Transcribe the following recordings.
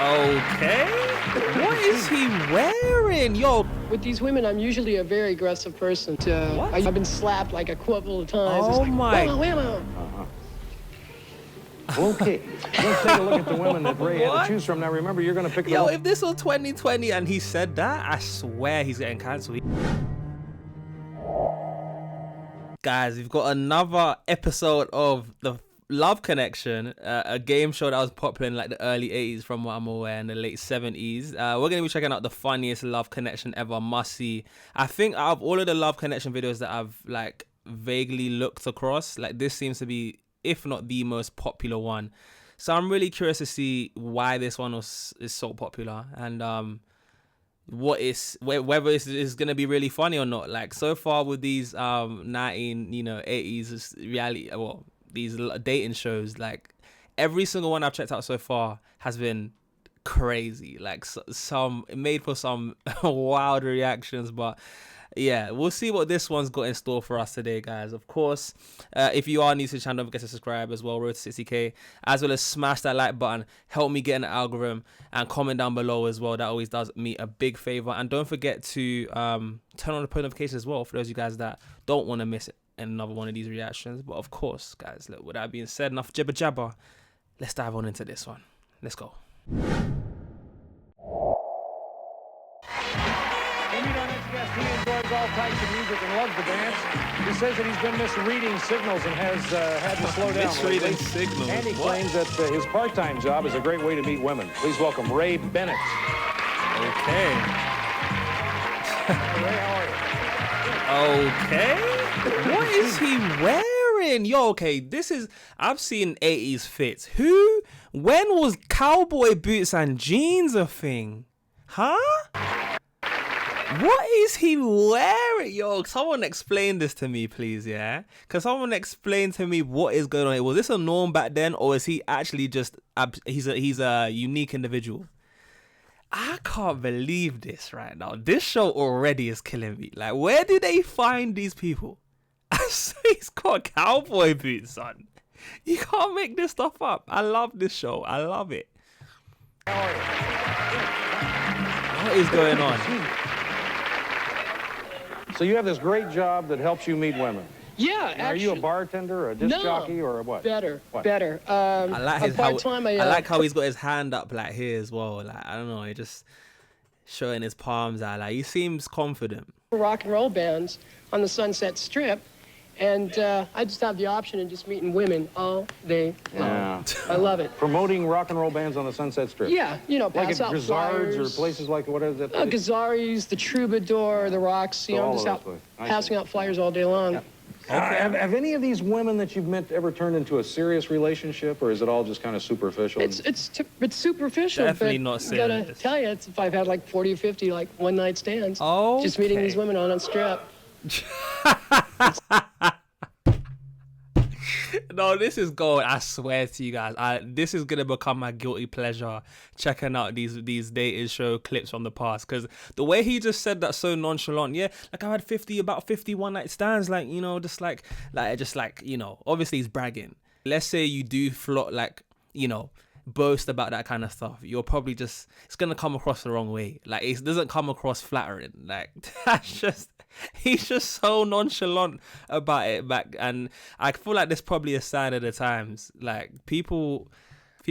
Okay. What is he wearing? Yo. With these women, I'm usually a very aggressive person. What? I've been slapped like a couple of times. Oh, it's like, my. Whammo. Okay, let's take a look at the women that Ray had to choose from. Now, remember, you're going to pick the Yo, if this was 2020 and he said that, I swear he's getting cancelled. Guys, we've got another episode of The Love Connection, a game show that was popular in like the early 80s from what I'm aware, in the late 70s. We're going to be checking out the funniest Love Connection ever, must see. I think out of all of the Love Connection videos that I've like vaguely looked across, like this seems to be, if not the most popular one. So I'm really curious to see why this one is so popular and whether it's gonna be really funny or not. Like so far with these 80s reality, well, these dating shows, like every single one I've checked out so far has been crazy. Like some made for some wild reactions, but yeah, we'll see what this one's got in store for us today, guys. Of course, if you are new to the channel, don't forget to subscribe as well, road to 60k, as well as smash that like button, help me get in the algorithm, and comment down below as well. That always does me a big favor. And don't forget to turn on the post notifications as well for those of you guys that don't want to miss it another one of these reactions. But of course, guys, look, with that being said, enough jibber jabber, let's dive on into this one. Let's go. He enjoys all types of music and loves to dance. He says that he's been misreading signals and has had to slow down. Misreading signals. And he claims that his part-time job is a great way to meet women. Please welcome Ray Bennett. Okay. Ray, how are you? Okay. What is he wearing? Yo, okay, I've seen 80s fits. When was cowboy boots and jeans a thing? Huh? What is he wearing? Yo, someone explain this to me, please, yeah? Can someone explain to me what is going on here? Was this a norm back then, or is he actually just, he's a unique individual? I can't believe this right now. This show already is killing me. Like, where do they find these people? He's got cowboy boots on. You can't make this stuff up. I love this show. I love it. What is going on? So you have this great job that helps you meet women. Yeah, actually. Are you a bartender or a disc jockey or what? Better. I like how he's got his hand up like here as well. Like, I don't know, he just showing his palms out. Like, he seems confident. Rock and roll bands on the Sunset Strip, and I just have the option of just meeting women all day long. Yeah. I love it. Promoting rock and roll bands on the Sunset Strip. Yeah, you know, like pass at out Grizzards flyers. or places like, what is it? Gazzari's, the Troubadour, the Roxy. So I'm just out passing out flyers all day long. Yeah. Have any of these women that you've met ever turned into a serious relationship, or is it all just kind of superficial? It's superficial. Definitely but not serious. I gotta tell you, if I've had like 40 or 50 like one-night stands. Oh. Just meeting these women on Strip. No, this is gold. I swear to you guys. This is gonna become my guilty pleasure, checking out these dating show clips from the past. Because the way he just said that so nonchalant, yeah, like I had about 50 one-night stands, like, you know, just like you know, obviously he's bragging. Let's say you do boast about that kind of stuff, you're probably just, it's gonna come across the wrong way. Like, it doesn't come across flattering. Like, he's just so nonchalant about it back, and I feel like this probably a sign of the times. Like, people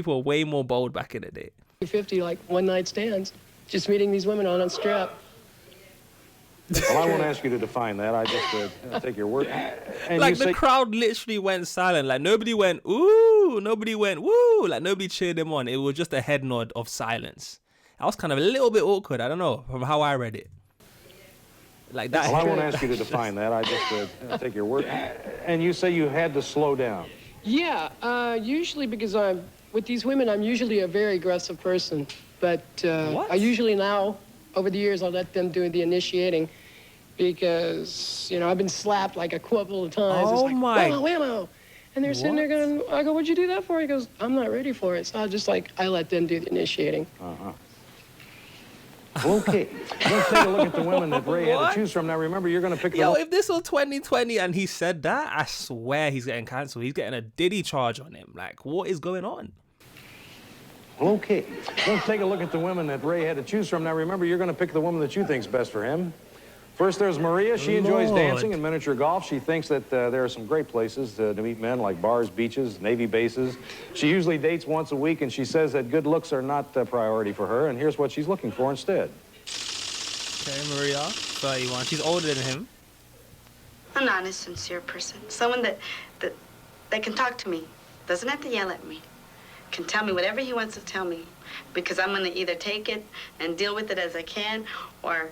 are way more bold back in the day. 50 like one-night stands, just meeting these women on Strip. Well, I won't ask you to define that. I just take your word. And like, the crowd literally went silent. Like, nobody went, ooh, nobody went, woo. Like, nobody cheered him on. It was just a head nod of silence. I was kind of a little bit awkward. I don't know, from how I read it. Like that. Well, I won't ask you to define that. I just take your word. And you say you had to slow down. Yeah, usually because with these women, I'm usually a very aggressive person. But I usually now, over the years, I'll let them do the initiating because, you know, I've been slapped like a couple of times. Oh, it's like, my. Whammo. And they're sitting there going, I go, what'd you do that for? He goes, I'm not ready for it. So I let them do the initiating. Uh-huh. Okay, let's take a look at the women that Ray had to choose from. Now, remember, you're going to pick the... Yo, if this was 2020 and he said that, I swear he's getting cancelled. He's getting a Diddy charge on him. Like, what is going on? Well, okay. Let's take a look at the women that Ray had to choose from. Now, remember, you're going to pick the woman that you think's best for him. First, there's Maria. She enjoys dancing and miniature golf. She thinks that there are some great places to meet men, like bars, beaches, Navy bases. She usually dates once a week, and she says that good looks are not a priority for her, and here's what she's looking for instead. Okay, Maria, 31. She's older than him. An honest, sincere person. Someone that can talk to me. Doesn't have to yell at me. Can tell me whatever he wants to tell me. Because I'm going to either take it and deal with it as I can, or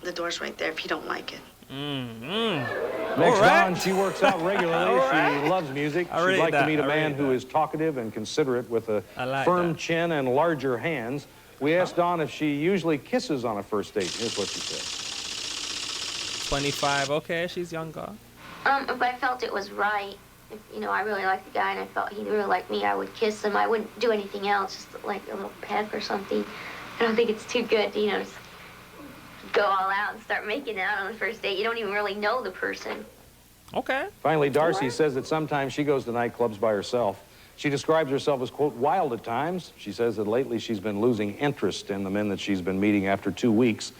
the door's right there if you don't like it. Next on, she works out regularly. She loves music. She'd like to meet a man who is talkative and considerate with a firm chin and larger hands. We asked Dawn if she usually kisses on a first date. Here's what she said. 25. Okay, she's younger. If I felt it was right, if, I really liked the guy and I felt he really liked me, I would kiss him. I wouldn't do anything else, just like a little peck or something. I don't think it's too good to, just go all out and start making out on the first date. You don't even really know the person. Okay. Finally, Darcy says that sometimes she goes to nightclubs by herself. She describes herself as, quote, wild at times. She says that lately she's been losing interest in the men that she's been meeting after 2 weeks,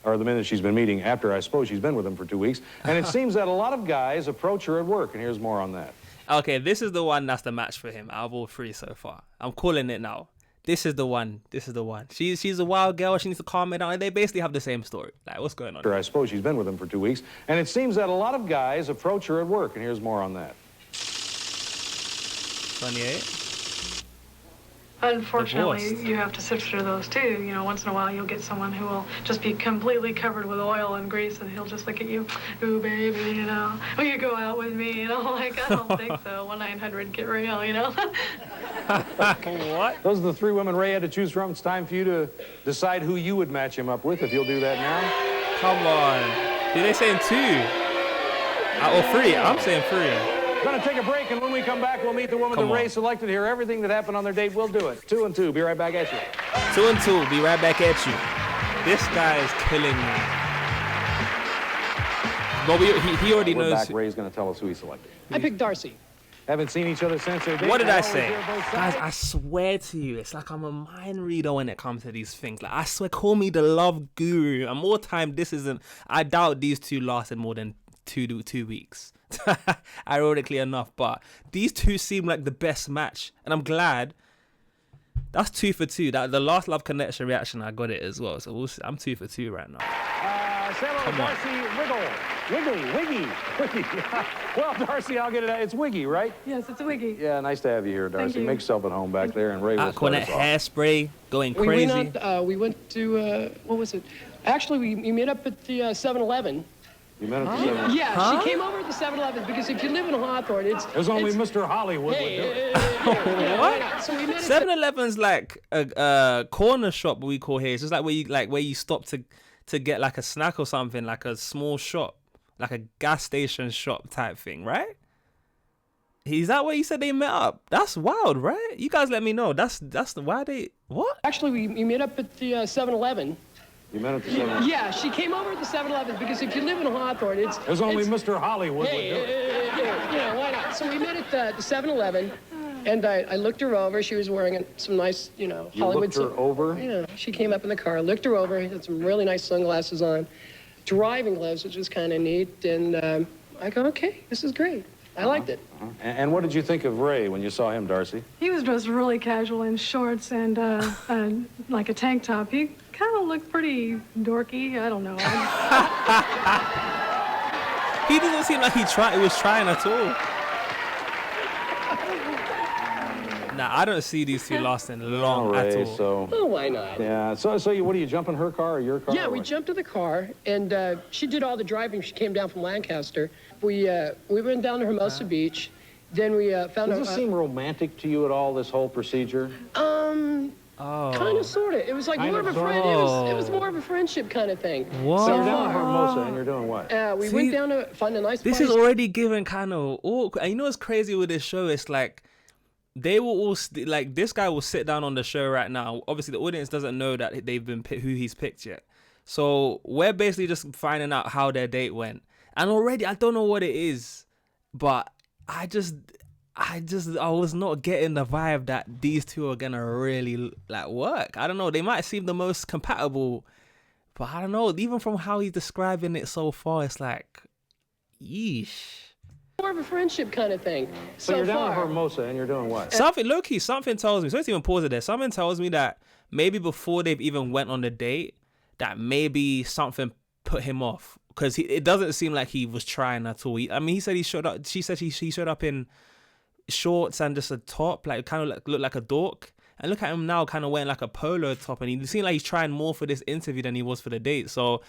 or the men that she's been meeting after, I suppose, she's been with them for 2 weeks. And it seems that a lot of guys approach her at work, and here's more on that. Okay, this is the one that's the match for him out of all three so far. I'm calling it now. This is the one. This is the one. She's a wild girl. She needs to calm it down. They basically have the same story. Like, what's going on? I suppose she's been with him for 2 weeks. And it seems that a lot of guys approach her at work. And here's more on that. 28. Unfortunately, Divorced. you have to sift through those too. Once in a while you'll get someone who will just be completely covered with oil and grease, and he'll just look at you, ooh, baby, will you go out with me? Like, I don't think so. 1-900, get real, What? Those are the three women Ray had to choose from. It's time for you to decide who you would match him up with, if you'll do that now. Come on. Did they saying 2? Or 3? I'm saying 3. Going to take a break, and when we come back, we'll meet the woman that Ray selected here. Everything that happened on their date, we'll do it. 2 and 2. Be right back at you. 2 and 2. Be right back at you. This guy is killing me. But he already We're knows. back. Ray's going to tell us who he selected. I picked Darcy. Haven't seen each other since their date. What did I Always say? hear both Guys, sides. I swear to you, it's like I'm a mind reader when it comes to these things. Like, I swear, call me the love guru. And more time, I doubt these two lasted more than two weeks. Ironically enough, but these two seem like the best match. And I'm glad. That's 2 for 2. That the last Love Connection reaction, I got it as well. So we'll see. I'm 2 for 2 right now. Say hello, Darcy Wiggy. Well, Darcy, I'll get it out. It's Wiggy, right? Yes, it's a wiggy. Yeah, nice to have you here, Darcy. Thank you. Make yourself at home back there, and Ray will When start that us off. hairspray going crazy. We went to, what was it? Actually, we met up at the 7-Eleven. You met at the 7-Eleven? Yeah, she came over at the 7-Eleven because if you live in Hawthorne, There's only Mr. Hollywood would do it. What? So we met 7-Eleven's like a corner shop we call here. It's just like where you stop to get like a snack or something, like a small shop, like a gas station shop type thing, right? Is that where you said they met up? That's wild, right? You guys let me know. That's why they what? Actually, we met up at the 7-Eleven. You met at the 7-Eleven? Yeah, she came over at the 7-Eleven because if you live in Hawthorne, There's only Mr. Hollywood would do it. why not? So we met at the 7-Eleven, and I looked her over. She was wearing some nice, Hollywood. You looked her over? Yeah, she came up in the car, looked her over, had some really nice sunglasses on, driving gloves, which was kind of neat, and I go, okay, this is great. I liked it. And what did you think of Ray when you saw him, Darcy? He was dressed really casual in shorts and like a tank top. He kind of looked pretty dorky. I don't know. He doesn't seem like he was trying at all. Nah, I don't see these two lasting long at all. So, Oh, why not? yeah. So what do you jump in her car or your car? Yeah, or we what? jumped to the car, and she did all the driving. She came down from Lancaster. We went down to Hermosa Beach. Then we found Does this seem romantic to you at all, this whole procedure? kind of, sort of. It was like Kind more of, of a sorta. friend. It was more of a friendship kind of thing. What? So you're down in Hermosa and you're doing what? We See, went down to find a nice This place. is already given kind of awkward. And you know what's crazy with this show? It's like they will all like this guy will sit down on the show right now. Obviously, the audience doesn't know that they've been who he's picked yet. So we're basically just finding out how their date went. And already, I don't know what it is, but I was not getting the vibe that these two are gonna really like work. I don't know. They might seem the most compatible, but I don't know. Even from how he's describing it so far, it's like, yeesh. More of a friendship kind of thing. So you're down in Hermosa and you're doing what? Something low-key, something tells me, so let's even pause it there. Something tells me that maybe before they've even went on the date, that maybe something put him off. Because it doesn't seem like he was trying at all. He said he showed up, she said he showed up in shorts and just a top, like kind of like, looked like a dork. And look at him now, kind of wearing like a polo top, and he seemed like he's trying more for this interview than he was for the date. So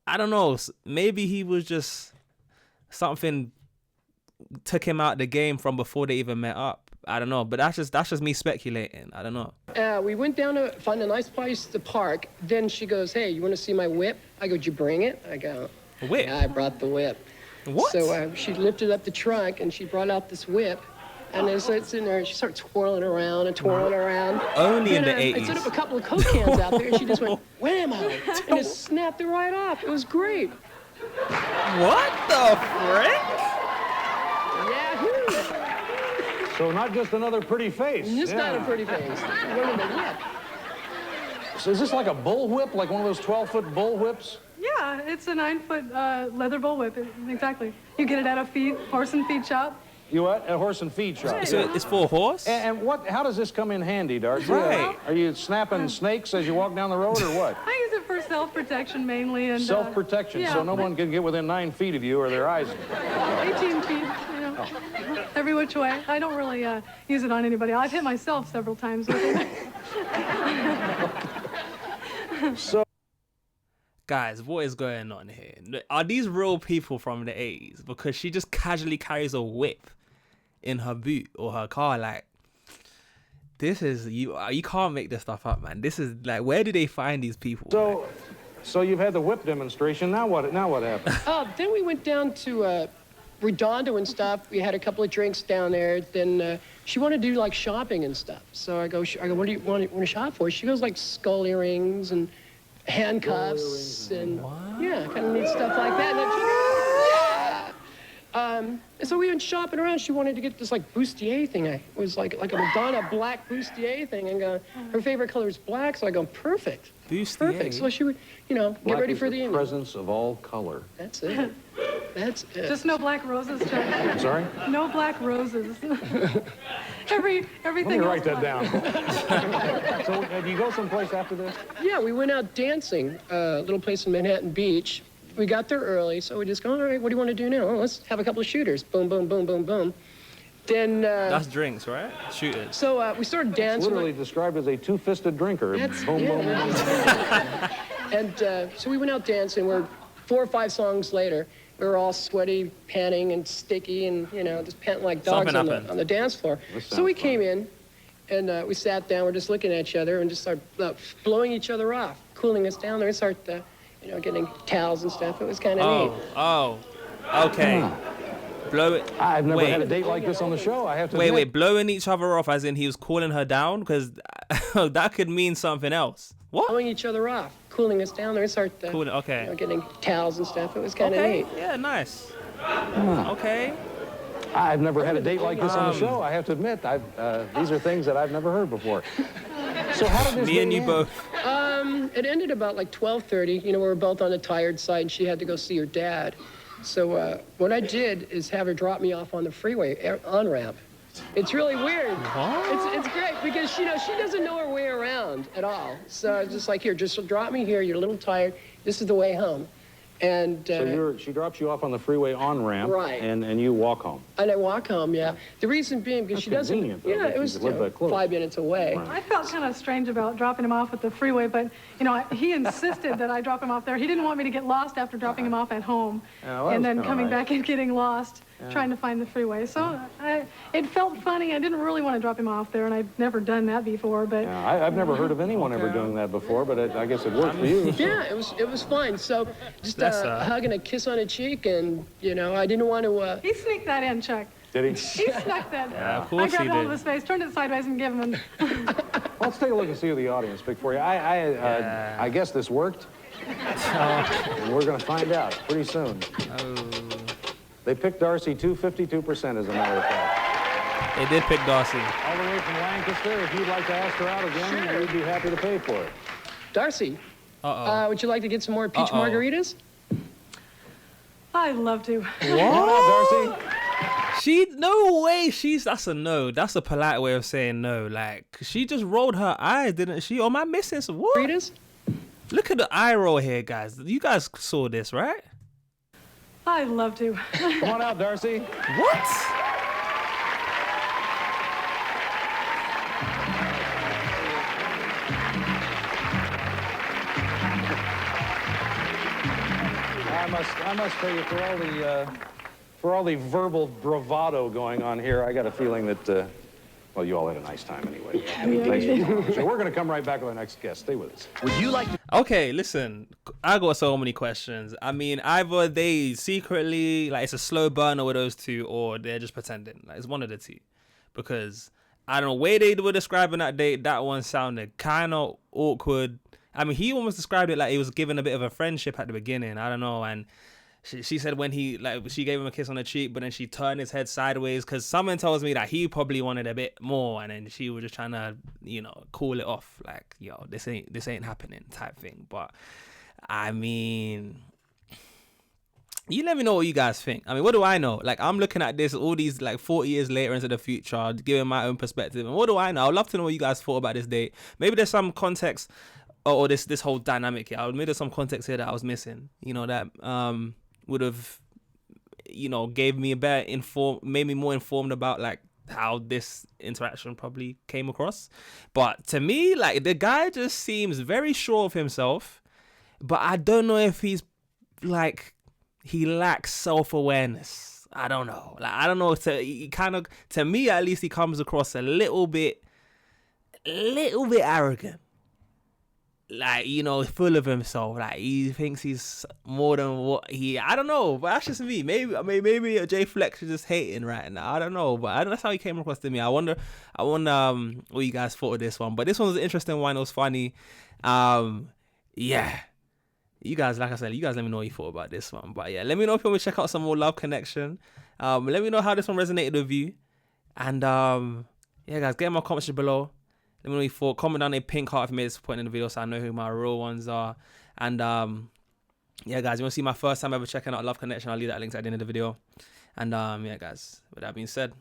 I don't know, maybe he was just something took him out the game from before they even met up. I don't know, but that's just me speculating. I don't know. We went down to find a nice place to park. Then she goes, "Hey, you want to see my whip?" I go, "Did you bring it?" I go, "Whip?" "Yeah, I brought the whip." What? So she lifted up the trunk and she brought out this whip. And then so it's in there, and she started twirling around and twirling around. Only in the 80s. I set up a couple of Coke cans out there, and she just went, wham! And it snapped it right off. It was great. What the frick? Yeah. So not just another pretty face. Just not a pretty face. One of the whip. So is this like a bull whip, like one of those 12-foot bull whips? Yeah, it's a 9-foot leather bullwhip. Exactly. You get it at a horse and feed shop. You what? A horse and feed shop. So it's for a horse? And how does this come in handy, Darcy? Right. Are you snapping snakes as you walk down the road, or what? I use it for self-protection mainly. And Self-protection, yeah, so no one can get within 9 feet of you or their eyes. 18 feet, every which way. I don't really use it on anybody. I've hit myself several times with it. So, guys, what is going on here? Are these real people from the 80s? Because she just casually carries a whip in her boot or her car. Like, this is, you can't make this stuff up, man. This is like, where do they find these people? So you've had the whip demonstration. Now what happened? Then we went down to Redondo and stuff. We had a couple of drinks down there. Then she wanted to do like shopping and stuff. So I go, what do you want to shop for? She goes like skull earrings and handcuffs and yeah, kind of neat stuff like that. And then so we went shopping around. She wanted to get this like bustier thing. It was like a Madonna black bustier thing, and her favorite color is black. So I go, perfect. Bustier. Perfect. So she would, get ready for the evening. Presence of all color. That's it. That's it. Just no black roses, Chuck. I'm sorry? No black roses. Everything Let me write that down. So do you go someplace after this? Yeah, we went out dancing, a little place in Manhattan Beach. We got there early, so we just go, all right, what do you want to do now? Oh, let's have a couple of shooters. Boom, boom, boom, boom, boom. Then... that's drinks, right? Shooters. So we started It's dancing. literally described as a two-fisted drinker. That's, boom, yeah, boom, boom. And so we went out dancing. We're 4 or 5 songs later. We were all sweaty, panting, and sticky, and, just panting like dogs on the dance floor. So we came in, and we sat down. We're just looking at each other and just started blowing each other off, cooling us down. Then we started, getting towels and stuff. It was kind of neat. Oh, okay. Blow it. I've never had a date like this on the show. I have to admit. Wait, blowing each other off as in he was calling her down? Because that could mean something else. What? Blowing each other off, cooling us down. Then we started, okay. getting towels and stuff. It was kind of neat. Yeah, nice. Okay. I've never had a date like this on the show. I have to admit. These are things that I've never heard before. So how did this Me and you end? both. It ended about like 12:30. We were both on the tired side, and she had to go see her dad. So what I did is have her drop me off on the freeway on-ramp. It's really weird. It's great because, she doesn't know her way around at all. So I was just like, here, just drop me here. You're a little tired. This is the way home. And So she drops you off on the freeway on-ramp, right. and you walk home. And I walk home, yeah. The reason being because she doesn't. Convenient, though, Yeah, that it you was live that close. 5 minutes away. Right. I felt kind of strange about dropping him off at the freeway, but, he insisted that I drop him off there. He didn't want me to get lost after dropping him off at home well, and then that's coming kinda back and getting lost trying to find the freeway. So it felt funny. I didn't really want to drop him off there, and I'd never done that before, but... Yeah, I've never heard of anyone ever doing that before, but I guess it worked for you. So. Yeah, it was fine. So just a hug and a kiss on a cheek, and I didn't want to. He sneaked that in, Chuck. Did he? He snuck that. Yeah, of I course he grabbed hold of did. his face, turned it sideways, and gave him Let's take a look and see who the audience picked for you. I guess this worked. And we're going to find out pretty soon. They picked Darcy 52%, as a matter of fact. They did pick Darcy. All the way from Lancaster. If you'd like to ask her out again, Sure. we'd be happy to pay for it. Darcy, Uh-oh. would you like to get some more peach margaritas? I'd love to. Come on out, Darcy. No way. That's a no. That's a polite way of saying no. Like, she just rolled her eyes, didn't she? Or am I missing some? What? Margaritas? Look at the eye roll here, guys. You guys saw this, right? I'd love to. Come on out, Darcy. What? I must tell you, for all the verbal bravado going on here, I got a feeling that, well, you all had a nice time anyway. Thanks for coming. So we're going to come right back with our next guest. Stay with us. Would you like to? Okay, listen. I got so many questions. I mean, either they secretly, like, it's a slow burner with those two, or they're just pretending. Like, it's one of the two. Because I don't know, way they were describing that date, that one sounded kind of awkward. I mean, he almost described it like he was given a bit of a friendship at the beginning. I don't know. And she said when she gave him a kiss on the cheek, but then she turned his head sideways, because someone tells me that he probably wanted a bit more, and then she was just trying to, cool it off, like, yo, this ain't happening type thing. But I mean, you let me know what you guys think. I mean, what do I know? Like, I'm looking at this all these, like, 40 years later into the future, giving my own perspective. And what do I know? I'd love to know what you guys thought about this date. Maybe there's some context or this whole dynamic here. Maybe there's some context here that I was missing, that would have, gave me made me more informed about, like, how this interaction probably came across. But to me, like, the guy just seems very sure of himself, but I don't know if he's, like, he lacks self-awareness. I don't know. Like, I don't know. To me, at least, he comes across a little bit arrogant. Like, full of himself. Like, he thinks he's more than what I don't know, but that's just me. Maybe JayFlex is just hating right now. I don't know, but that's how he came across to me. I wonder what you guys thought of this one. But this one was an interesting one. It was funny. Yeah. You guys, like I said, let me know what you thought about this one. But yeah, let me know if you want to check out some more Love Connection. Let me know how this one resonated with you. And yeah, guys, get in my comments below. Let me know what you thought. Comment down a pink heart if you made this point in the video, so I know who my real ones are. And yeah, guys, you want to see my first time ever checking out Love Connection? I'll leave that link at the end of the video. And yeah, guys, with that being said,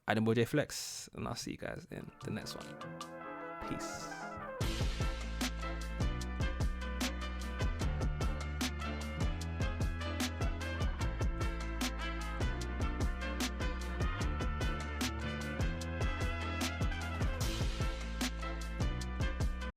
I am JayFlex, and I'll see you guys in the next one. Peace.